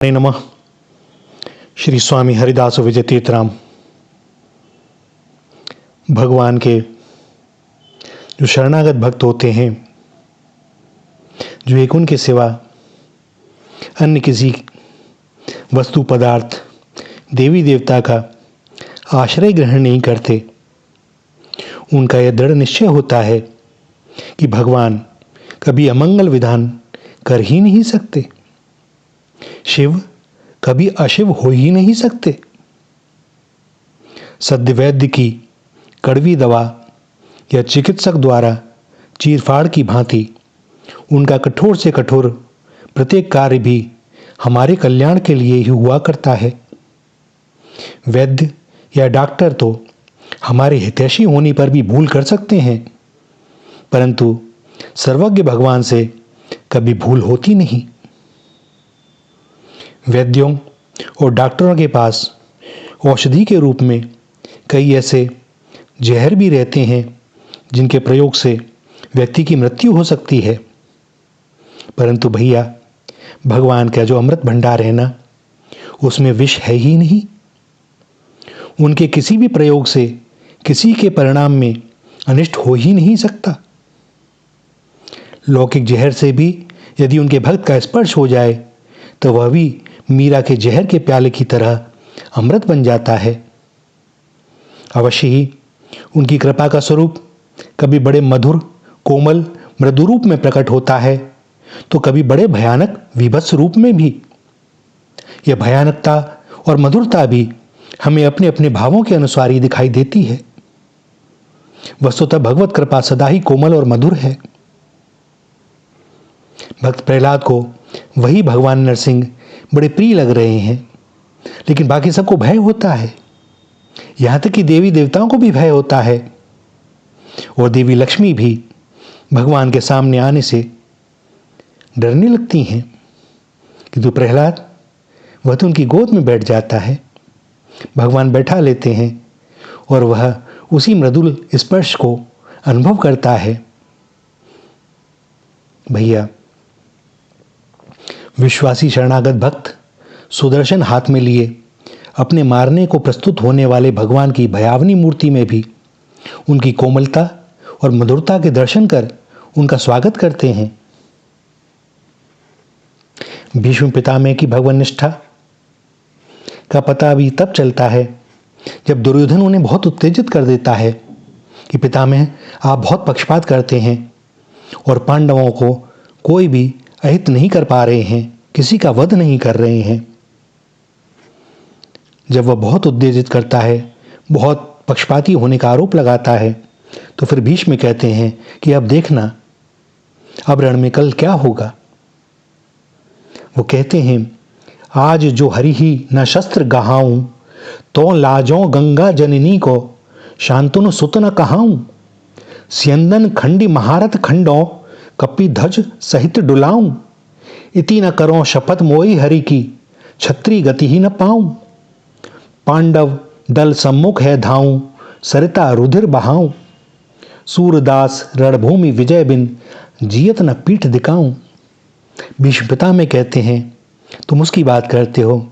हरे नमः। श्री स्वामी हरिदास विजय तीर्थराम भगवान के जो शरणागत भक्त होते हैं, जो एक उनके सिवा अन्य किसी वस्तु पदार्थ देवी देवता का आश्रय ग्रहण नहीं करते, उनका यह दृढ़ निश्चय होता है कि भगवान कभी अमंगल विधान कर ही नहीं सकते, शिव कभी अशिव हो ही नहीं सकते। सद्य वैद्य की कड़वी दवा या चिकित्सक द्वारा चीरफाड़ की भांति उनका कठोर से कठोर प्रत्येक कार्य भी हमारे कल्याण के लिए ही हुआ करता है। वैद्य या डॉक्टर तो हमारे हितैषी होने पर भी भूल कर सकते हैं, परंतु सर्वज्ञ भगवान से कभी भूल होती नहीं। वैद्यों और डॉक्टरों के पास औषधि के रूप में कई ऐसे जहर भी रहते हैं जिनके प्रयोग से व्यक्ति की मृत्यु हो सकती है, परंतु भैया भगवान का जो अमृत भंडार है ना, उसमें विष है ही नहीं। उनके किसी भी प्रयोग से किसी के परिणाम में अनिष्ट हो ही नहीं सकता। लौकिक जहर से भी यदि उनके भक्त का स्पर्श हो जाए तो वह भी मीरा के जहर के प्याले की तरह अमृत बन जाता है। अवश्य ही उनकी कृपा का स्वरूप कभी बड़े मधुर कोमल मृदु रूप में प्रकट होता है, तो कभी बड़े भयानक विभत्स रूप में भी। यह भयानकता और मधुरता भी हमें अपने अपने भावों के अनुसार ही दिखाई देती है। वस्तुतः भगवत कृपा सदा ही कोमल और मधुर है। भक्त प्रहलाद को वही भगवान नरसिंह बड़े प्रिय लग रहे हैं, लेकिन बाकी सबको भय होता है। यहां तक कि देवी देवताओं को भी भय होता है, और देवी लक्ष्मी भी भगवान के सामने आने से डरने लगती हैं। किंतु प्रहलाद, वह तो उनकी गोद में बैठ जाता है, भगवान बैठा लेते हैं और वह उसी मृदुल स्पर्श को अनुभव करता है। भैया, विश्वासी शरणागत भक्त सुदर्शन हाथ में लिए अपने मारने को प्रस्तुत होने वाले भगवान की भयावनी मूर्ति में भी उनकी कोमलता और मधुरता के दर्शन कर उनका स्वागत करते हैं। भीष्म पितामह की भगवान निष्ठा का पता भी तब चलता है जब दुर्योधन उन्हें बहुत उत्तेजित कर देता है कि पितामह, आप बहुत पक्षपात करते हैं और पांडवों को कोई भी अहित नहीं कर पा रहे हैं, किसी का वध नहीं कर रहे हैं। जब वह बहुत उत्तेजित करता है, बहुत पक्षपाती होने का आरोप लगाता है, तो फिर भीष्म कहते हैं कि अब देखना, अब रण में कल क्या होगा। वो कहते हैं, आज जो हरि ही न शस्त्र गहाऊं, तो लाजों गंगा जननी को शांतनु सुत न कहाऊं। स्यंदन खंडी महारथ खंडों, कपि ध्वज सहित डुलाऊं। इति न करो शपथ मोई हरि की, छत्री गति ही न पाऊं। पांडव दल सम्मुख है धाऊं, सरिता रुधिर बहाऊं। सूरदास रणभूमि विजय बिन, जियत न पीठ दिखाऊं। भीष्म पितामह कहते हैं, तुम उसकी बात करते हो,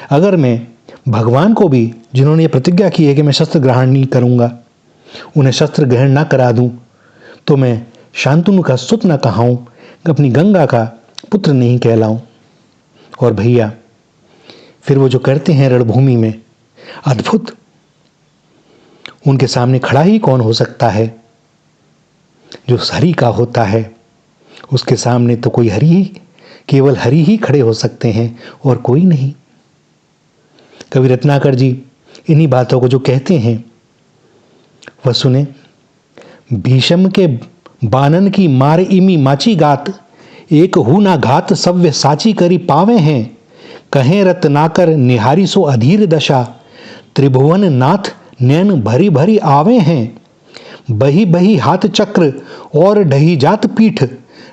अगर मैं भगवान को भी, जिन्होंने ये प्रतिज्ञा की है कि मैं शस्त्र ग्रहण नहीं करूंगा, उन्हें शस्त्र ग्रहण ना करा दूं, तो मैं शांतनु का सुत न कहाऊं, अपनी गंगा का पुत्र नहीं कहलाऊं। और भैया, फिर वो जो करते हैं रणभूमि में अद्भुत, उनके सामने खड़ा ही कौन हो सकता है। जो हरि का होता है उसके सामने तो कोई हरि ही, केवल हरि ही खड़े हो सकते हैं और कोई नहीं। कवि रत्नाकर जी इन्हीं बातों को जो कहते हैं वह सुने। भीषम के बानन की मार इमी माची गात, एक हु ना घात सव्य साची करी पावे हैं। कहें रत्नाकर निहारी सो अधीर दशा, त्रिभुवन नाथ नैन भरी भरी आवे हैं। बही बही हाथ चक्र और ढही जात पीठ,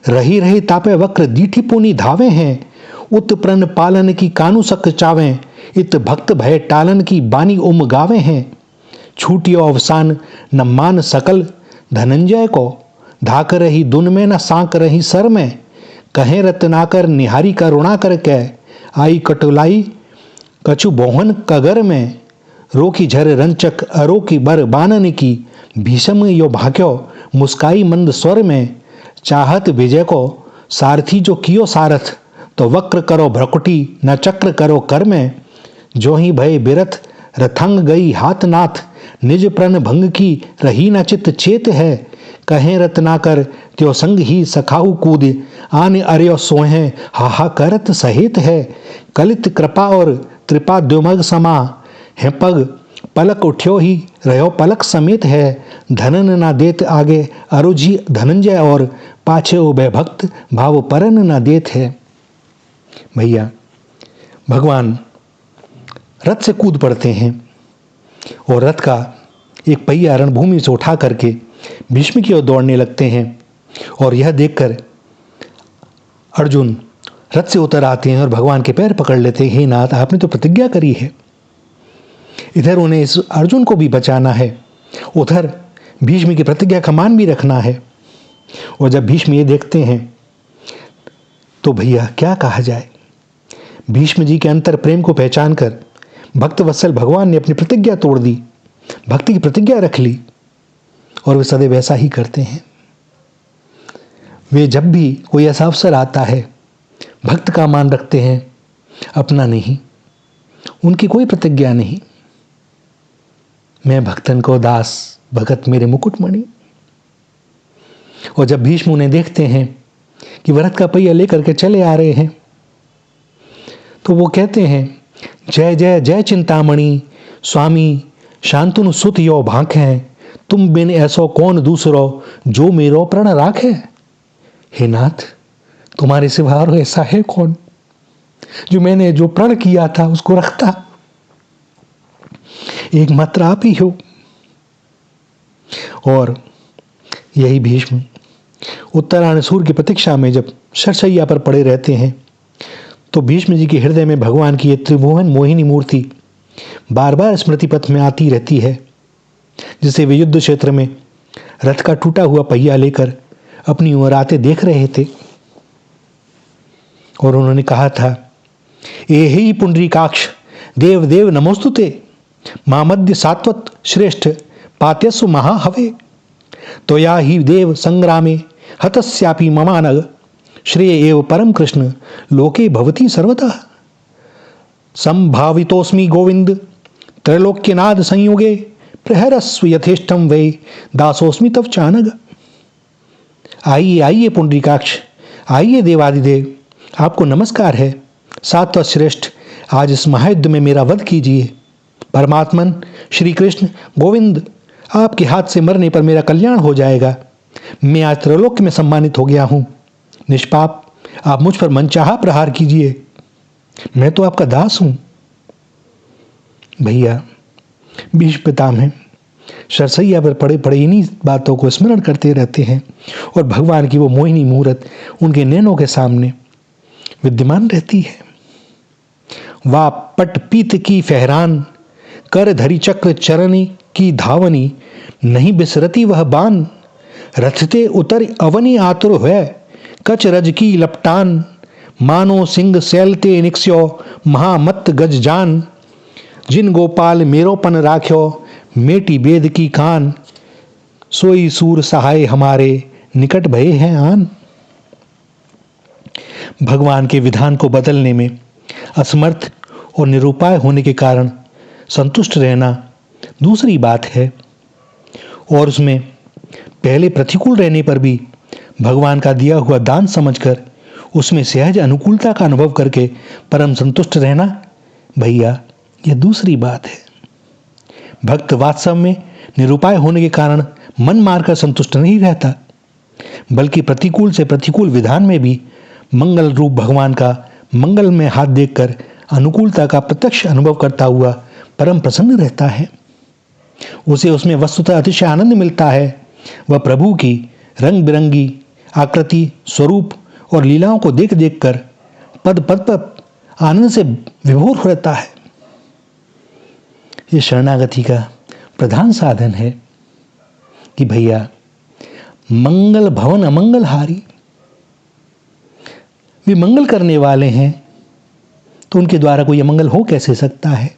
रही रही तापे वक्र दीठी पुनी धावे हैं। उत प्रण पालन की कानु सक चावे, इत भक्त भय टालन की बानी उम गावे हैं। छूटियो अवसान न मान सकल धनंजय को, धाक रही दुन में न सांक रही सर में। कहें रत्नाकर निहारी करुणा कर कै, आई कटुलाई कछु बोहन कगर में, रोकी झर रंचक अरोकी बर बानन की, भीषम यो भाक्यो मुस्काई मंद स्वर में, चाहत विजय को सारथी जो कियो सारथ, तो वक्र करो भ्रकुटी न चक्र करो कर में, जो ही भय बिरथ रथंग गई हाथ नाथ, निज प्रण भंग की रही न चित चेत है, कहें रत्नाकर त्यो संग ही सखाऊ कूद, आन अर्यो सोहे हाहा करत सहित है, कलित कृपा और त्रिपा द्युमग समा है पग, पलक उठ्यो ही रहो पलक समेत है, धनन ना देत आगे अरुजी धनंजय और, पाछे उभय भक्त भाव परन ना देत है। भैया भगवान रथ से कूद पड़ते हैं और रथ का एक पहिया रणभूमि से उठा करके भीष्म की ओर दौड़ने लगते हैं, और यह देखकर अर्जुन रथ से उतर आते हैं और भगवान के पैर पकड़ लेते हैं, हे नाथ आपने तो प्रतिज्ञा करी है। इधर उन्हें इस अर्जुन को भी बचाना है, उधर भीष्म की प्रतिज्ञा का मान भी रखना है। और जब भीष्म ये देखते हैं तो भैया क्या कहा जाए, भीष्म जी के अंतर प्रेम को पहचान कर भक्त वत्सल भगवान ने अपनी प्रतिज्ञा तोड़ दी, भक्ति की प्रतिज्ञा रख ली, और वे सदैव ऐसा ही करते हैं। वे जब भी कोई ऐसा अवसर आता है भक्त का मान रखते हैं, अपना नहीं, उनकी कोई प्रतिज्ञा नहीं। मैं भक्तन को दास भगत मेरे मुकुटमणि। और जब भीष्म उन्हें देखते हैं कि वह रथ का पहिया लेकर के चले आ रहे हैं, तो वो कहते हैं जय जय जय चिंतामणि स्वामी शांतनु सुत यो भांख है, तुम बिन ऐसो कौन दूसरो जो मेरो प्रण राखे। हे नाथ तुम्हारे सिवा और ऐसा है कौन जो मैंने जो प्रण किया था उसको रखता, एकमात्र आप ही हो। और यही भीष्म उत्तरायण सूर्य की प्रतीक्षा में जब शरशैया पर पड़े रहते हैं, तो भीष्म जी के हृदय में भगवान की ये त्रिभुवन मोहिनी मूर्ति बार बार स्मृति पथ में आती रहती है, जिसे वे युद्ध क्षेत्र में रथ का टूटा हुआ पहिया लेकर अपनी ओर आते देख रहे थे। और उन्होंने कहा था, ए ही पुंडरीकाक्ष देव देव नमोस्तुते, मामद्य सात्वत श्रेष्ठ पात्यस्व महाहवे, तो या ही देव संग्रामे हतस्यापि ममानग, श्रेय एव परम कृष्ण लोके भवति सर्वतः, संभावितोस्मि गोविंद त्रैलोक्यनाद संयुगे, प्रहरस्व यथेष्टम वै दासोस्मि तव चानग। आइए आइए पुंडरीकाक्ष, आइए देवादिदेव, आपको नमस्कार है। सात्वत श्रेष्ठ आज इस महायुद्ध में मेरा वध कीजिए। परमात्मन श्री कृष्ण गोविंद आपके हाथ से मरने पर मेरा कल्याण हो जाएगा। मैं आज त्रैलोक्य में सम्मानित हो गया हूं। निष्पाप आप मुझ पर मनचाहा प्रहार कीजिए, मैं तो आपका दास हूं। भैया भीष्म पितामह शरशैया पर पड़े पड़े इन्हीं बातों को स्मरण करते रहते हैं, और भगवान की वो मोहिनी मूर्त उनके नैनों के सामने विद्यमान रहती है। वा पट पीत की फहरान, कर धरी चक्र चरनी की धावनी, नहीं बिसरती वह बान, रथते उतर अवनी आतुर है, कच रज की लपटान, मानो सिंह सैलते निक्स्यो महामत गज जान, जिन गोपाल मेरोपन राख्यो मेटी बेद की कान, सोई सूर सहाय हमारे निकट भये हैं आन। भगवान के विधान को बदलने में असमर्थ और निरुपाय होने के कारण संतुष्ट रहना दूसरी बात है, और उसमें पहले प्रतिकूल रहने पर भी भगवान का दिया हुआ दान समझकर उसमें सहज अनुकूलता का अनुभव करके परम संतुष्ट रहना, भैया यह दूसरी बात है। भक्त वास्तव में निरुपाय होने के कारण मन मारकर संतुष्ट नहीं रहता, बल्कि प्रतिकूल से प्रतिकूल विधान में भी मंगल रूप भगवान का मंगल में हाथ देखकर अनुकूलता का प्रत्यक्ष अनुभव करता हुआ परम प्रसन्न रहता है। उसे उसमें वस्तुतः अतिशय आनंद मिलता है। वह प्रभु की रंग बिरंगी आकृति, स्वरूप और लीलाओं को देख देख कर पद पद पर आनंद से विभोर हो रहता है। ये शरणागति का प्रधान साधन है कि भैया मंगल भवन अमंगलहारी, वे मंगल करने वाले हैं तो उनके द्वारा कोई अमंगल हो कैसे सकता है।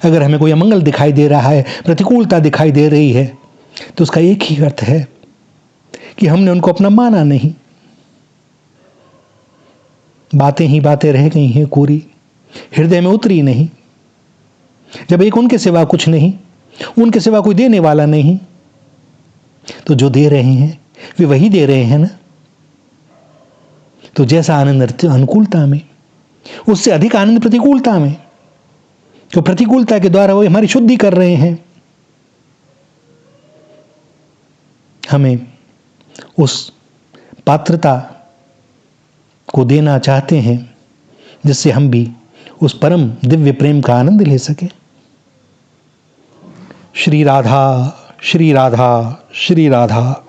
अगर हमें कोई अमंगल दिखाई दे रहा है, प्रतिकूलता दिखाई दे रही है, तो उसका एक ही अर्थ है कि हमने उनको अपना माना नहीं। बातें ही बातें रह गई हैं कोरी, हृदय में उतरी नहीं। जब एक उनके सिवा कुछ नहीं, उनके सिवा कोई देने वाला नहीं, तो जो दे रहे हैं वे वही दे रहे हैं ना। तो जैसा आनंद अनुकूलता में, उससे अधिक आनंद प्रतिकूलता में। तो प्रतिकूलता के द्वारा वो हमारी शुद्धि कर रहे हैं। हमें उस पात्रता को देना चाहते हैं जिससे हम भी उस परम दिव्य प्रेम का आनंद ले सकें। श्री राधा, श्री राधा, श्री राधा।